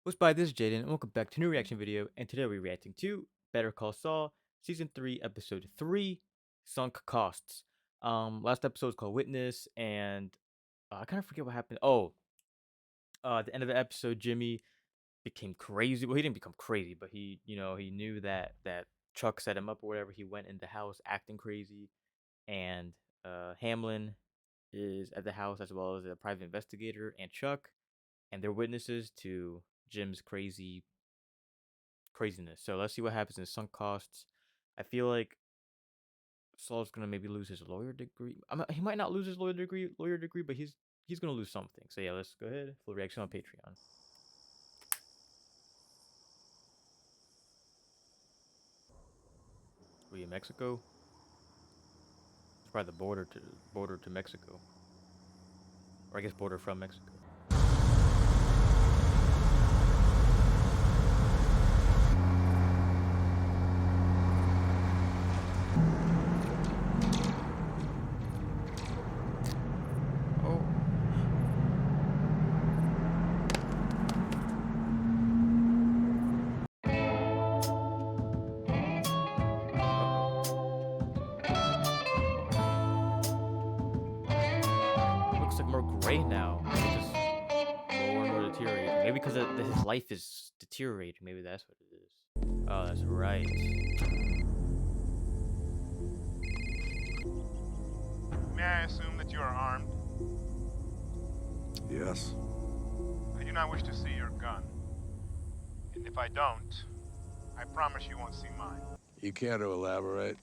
What's by this is Jaden, and welcome back to a new reaction video. And today we're reacting to Better Call Saul, Season 3, Episode 3, Sunk Costs. Last episode was called Witness, and I kind of forget what happened. At the end of the episode, Jimmy became crazy. Well, he didn't become crazy, but he knew that Chuck set him up or whatever. He went in the house acting crazy, and Hamlin is at the house as well as a private investigator and Chuck, and they're witnesses to Jim's craziness. So let's see what happens in sunk costs. I feel like Saul's gonna maybe lose his lawyer degree. He might not lose his lawyer degree, but he's gonna lose something. So yeah, let's go ahead. Full reaction on Patreon. We in Mexico? It's probably the border to Mexico, or I guess border from Mexico. Oh. Looks like more gray now. Maybe just more and more deteriorating. Maybe because his life is deteriorating. Maybe that's what it is. Oh, that's right. May I assume that you are armed? Yes. I do not wish to see your gun. And if I don't, I promise you won't see mine. You care to elaborate?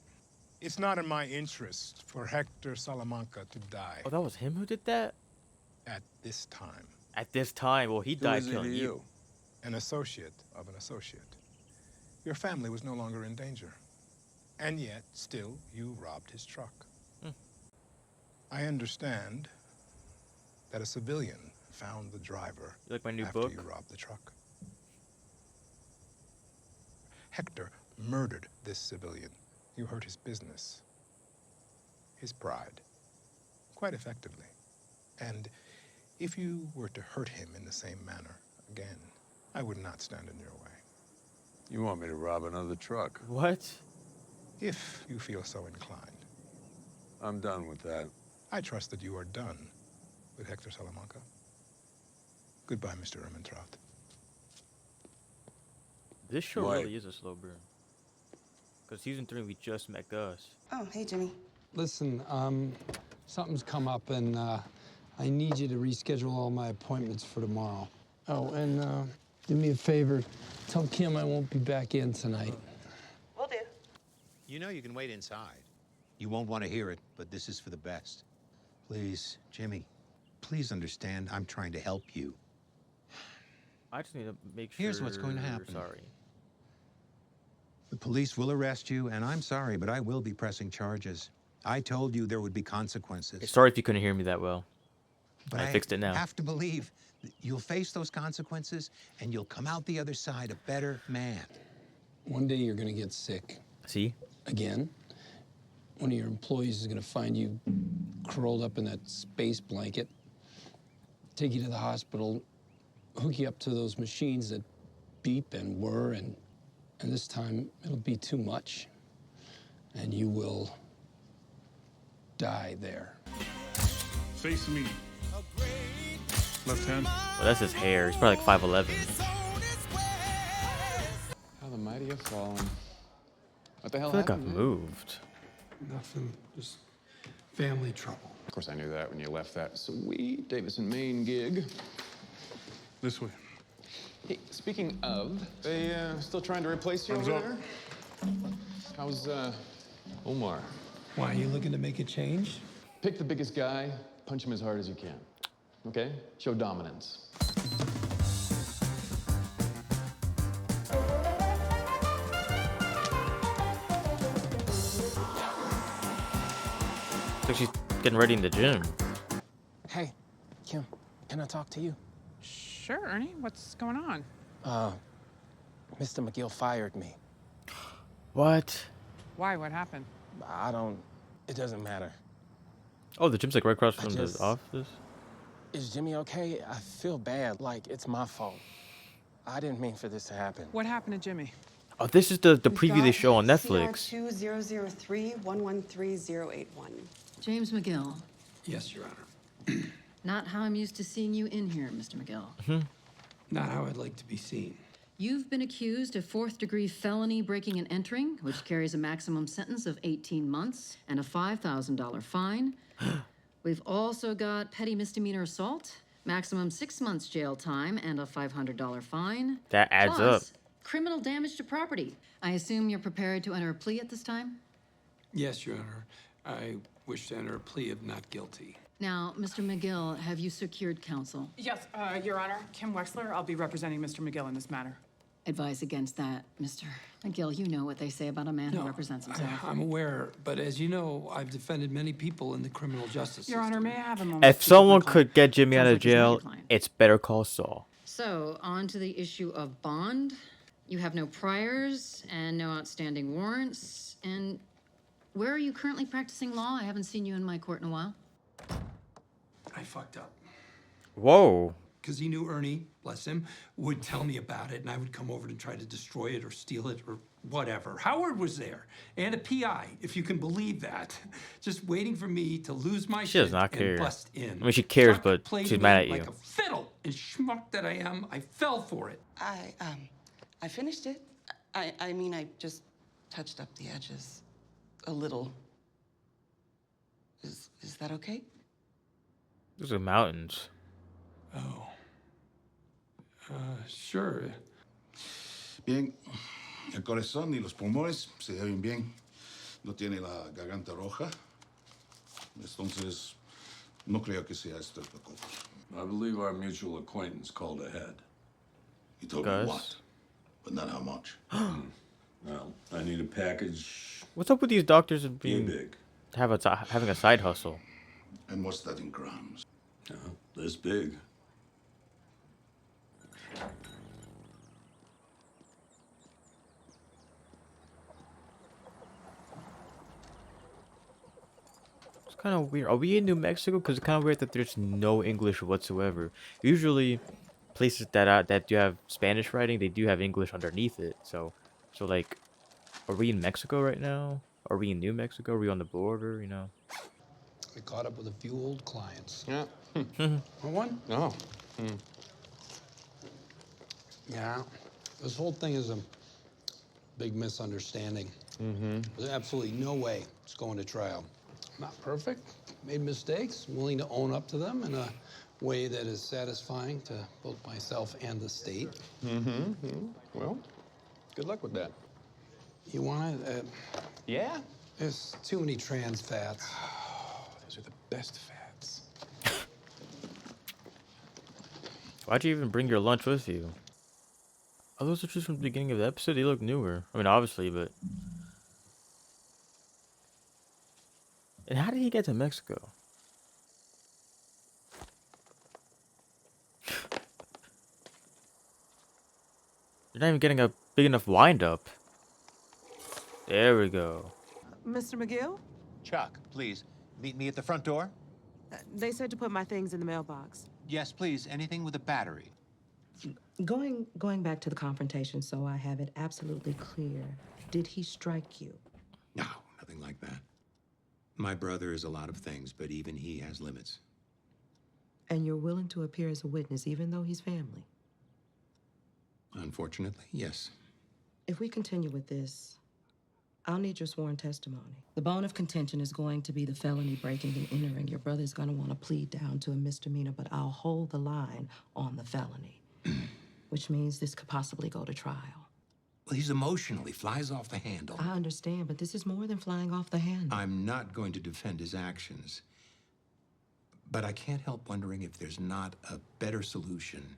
It's not in my interest for Hector Salamanca to die Oh, that was him who did that? at this time. At this time, well, he Who died is he to killing you. you? An associate of an associate. Your family was no longer in danger. And yet, still, you robbed his truck. I understand that a civilian found the driver You like my new after book? you robbed the truck. Hector murdered this civilian. You hurt his business, his pride, quite effectively. And if you were to hurt him in the same manner again, I would not stand in your way. You want me to rob another truck? What? If you feel so inclined. I'm done with that. I trust that you are done with Hector Salamanca. Goodbye, Mr. Ermentrout. This show Why? really is a slow burn. Because season 3, we just met Gus. Oh, hey, Jimmy. Listen, something's come up, and I need you to reschedule all my appointments for tomorrow. Oh, and do me a favor. Tell Kim I won't be back in tonight. Will do. You know you can wait inside. You won't want to hear it, but this is for the best. Please, Jimmy, please understand I'm trying to help you. I just need to make sure. Here's what's going to happen. Sorry. The police will arrest you, and I'm sorry, but I will be pressing charges. I told you there would be consequences. Sorry if you couldn't hear me that well. But I fixed it now. have to believe that you'll face those consequences, and you'll come out the other side a better man. One day you're gonna get sick. See? Again. One of your employees is gonna find you curled up in that space blanket, take you to the hospital, hook you up to those machines that beep and whir, and this time it'll be too much, and you will die there. Face me. Left hand. Well, that's his hair. He's probably like 5'11". How the mighty have fallen. What the I hell feel like I've happened? moved. Nothing, just family trouble. Of course, I knew that when you left that sweet Davison, Maine gig. This way. Hey, speaking of, they still trying to replace you Thumbs over up. there? How's Omar? Why, are you looking to make a change? Pick the biggest guy, punch him as hard as you can. Okay? Show dominance. Looks like she's getting ready in the gym. Hey, Kim, can I talk to you? Sure, Ernie. What's going on? Mr. McGill fired me. What? Why? What happened? It doesn't matter. Oh, the gym's like right across I from just- the office? Is Jimmy okay? I feel bad, like it's my fault. I didn't mean for this to happen. What happened to Jimmy? Oh, this is the preview they show on Netflix. CR2003-113081. James McGill. Yes, Your Honor. Not how I'm used to seeing you in here, Mr. McGill. Not how I'd like to be seen. You've been accused of fourth-degree felony breaking and entering, which carries a maximum sentence of 18 months and a $5,000 fine. We've also got petty misdemeanor assault, maximum 6 months jail time and a $500 fine. That adds up. Plus, criminal damage to property. I assume you're prepared to enter a plea at this time? Yes, Your Honor. I wish to enter a plea of not guilty. Now, Mr. McGill, have you secured counsel? Yes, Your Honor. Kim Wexler. I'll be representing Mr. McGill in this matter. Advise against that, Mr. McGill. You know what they say about a man who represents himself. I'm aware, but as you know, I've defended many people in the criminal justice Your system. Honor, may I have a moment? If to someone speak with my could get Jimmy out Sounds of like he's not your jail, client. it's Better Call Saul. So, on to the issue of bond. You have no priors and no outstanding warrants. And where are you currently practicing law? I haven't seen you in my court in a while. I fucked up. Whoa. Because he knew Ernie, bless him, would tell me about it, and I would come over to try to destroy it or steal it or whatever. Howard was there, and a PI, if you can believe that, just waiting for me to lose my She does shit not and care. bust in. I mean, she cares, Chuck but played she's me mad at like you. a fiddle, and schmuck that I am, I fell for it. I finished it. I mean, I just touched up the edges a little. Is that okay? Those are mountains. Oh. Sure. Bien, el corazón y los pulmones se oyen bien. No tiene la garganta roja. Entonces, no creo que sea estreptococcus. I believe our mutual acquaintance called ahead. He told Guys. me what, but not how much. Well, I need a package What's up with these doctors and being being big. having a side hustle? And what's that in grams? This big. It's kind of weird. Are we in New Mexico? Because it's kind of weird that there's no English whatsoever. Usually, places that do have Spanish writing, they do have English underneath it. So like, are we in Mexico right now? Are we in New Mexico? Are we on the border? You know. We caught up with a few old clients. Yeah. Want one? No. Yeah. This whole thing is a big misunderstanding. There's absolutely no way it's going to trial. Not perfect, made mistakes, willing to own up to them in a way that is satisfying to both myself and the state. Well, good luck with that. You want it? Yeah? There's too many trans fats. Those are the best fats. Why'd you even bring your lunch with you? Oh, those are just from the beginning of the episode? They look newer. I mean, obviously, but... And how did he get to Mexico? You're not even getting a big enough wind-up. There we go. Mr. McGill? Chuck, please, meet me at the front door. They said to put my things in the mailbox. Yes, please, anything with a battery. Going back to the confrontation, so I have it absolutely clear. Did he strike you? No, nothing like that. My brother is a lot of things, but even he has limits. And you're willing to appear as a witness, even though he's family? Unfortunately, yes. If we continue with this, I'll need your sworn testimony. The bone of contention is going to be the felony breaking and entering. Your brother's going to want to plead down to a misdemeanor, but I'll hold the line on the felony, which means this could possibly go to trial. Well, he's emotional. He flies off the handle. I understand, but this is more than flying off the handle. I'm not going to defend his actions, but I can't help wondering if there's not a better solution.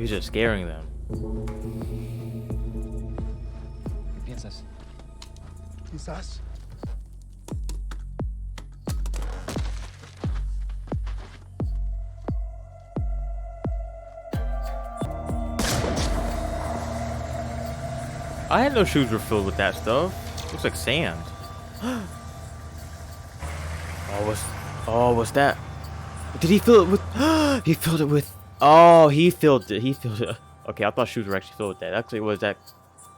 He's just scaring them. ¿Qué piensas? Quizás. I had no shoes were filled with that stuff. Looks like sand. What's that? Did he fill it with? He filled it with. Oh, he filled it. He filled it. Okay, I thought shoes were actually filled with that. Actually, was that?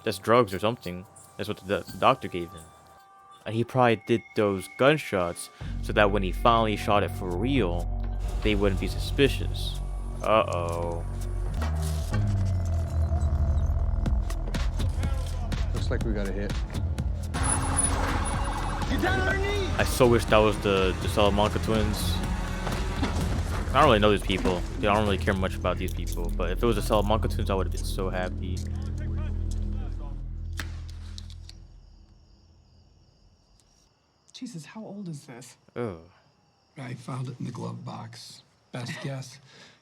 That's drugs or something. That's what the doctor gave him. And he probably did those gunshots so that when he finally shot it for real, they wouldn't be suspicious. Uh-oh. Looks like we got a hit. I so wish that was the Salamanca twins. I don't really know these people. I don't really care much about these people. But if it was the Salamanca twins, I would have been so happy. Jesus, how old is this? Oh. I found it in the glove box. Best guess.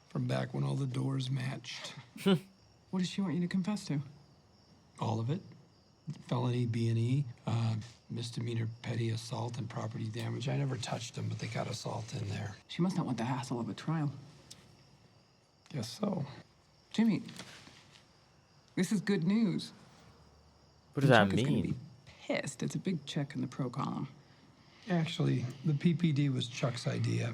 From back when all the doors matched. What does she want you to confess to? All of it. Felony B&E, misdemeanor petty assault and property damage. I never touched them, but they got assault in there. She must not want the hassle of a trial. Guess so. Jimmy, this is good news. What does that Chuck is gonna mean? be pissed. It's a big check in the pro column. Actually, the PPD was Chuck's idea.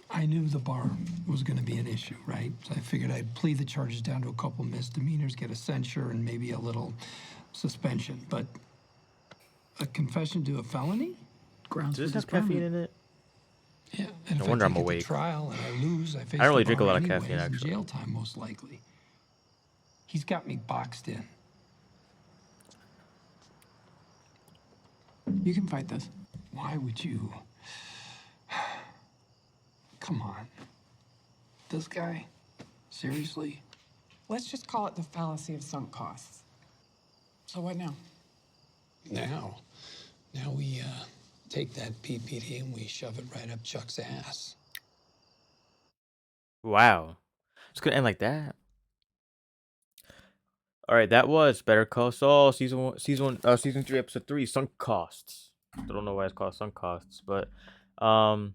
I knew the bar was going to be an issue, right? So I figured I'd plead the charges down to a couple misdemeanors, get a censure, and maybe a little suspension. But a confession to a felony? Grounds Does for this have caffeine disbarment. in it? Yeah, and No if wonder I I'm take it awake. to trial and I lose, I face I don't really the drink a bar lot of anyways, caffeine, and actually. jail time, most likely. He's got me boxed in. You can fight this. Why would you? Come on. This guy? Seriously? Let's just call it the fallacy of sunk costs. So what now? Now we take that PPD and we shove it right up Chuck's ass. Wow. It's gonna end like that. All right, that was Better Call Saul season 3, episode 3, Sunk Costs. I don't know why it's called Sunk Costs, but the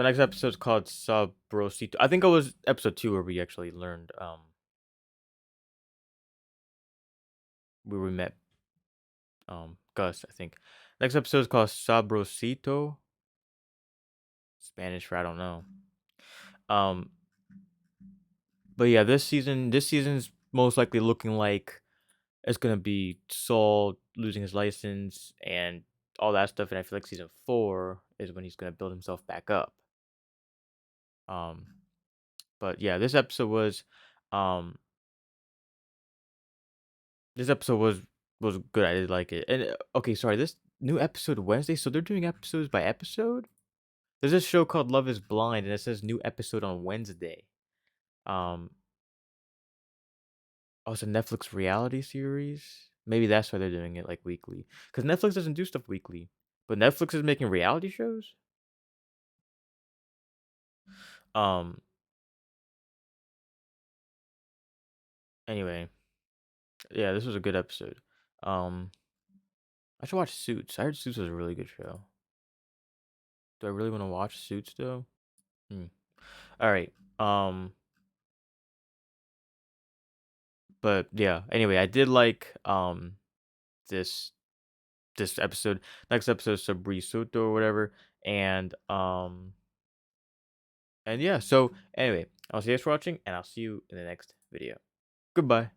next episode is called Sabrosito. I think it was episode 2 where we actually learned where we met Gus, I think. Next episode is called Sabrosito. Spanish for I don't know. But yeah, this season's most likely looking like it's gonna be Saul losing his license and all that stuff, and I feel like season 4 is when he's gonna build himself back up. But yeah, this episode was good. I did like it. And okay, sorry, this new episode Wednesday, so they're doing episodes by episode. There's this show called Love is Blind, and it says new episode on Wednesday. Oh, it's a Netflix reality series. Maybe that's why they're doing it like weekly. Because Netflix doesn't do stuff weekly, but Netflix is making reality shows. Anyway, yeah, this was a good episode. I should watch Suits. I heard Suits was a really good show. Do I really want to watch Suits though? All right. But yeah. Anyway, I did like this episode. Next episode is Sabri Soto or whatever, and yeah. So anyway, I'll see you guys for watching, and I'll see you in the next video. Goodbye.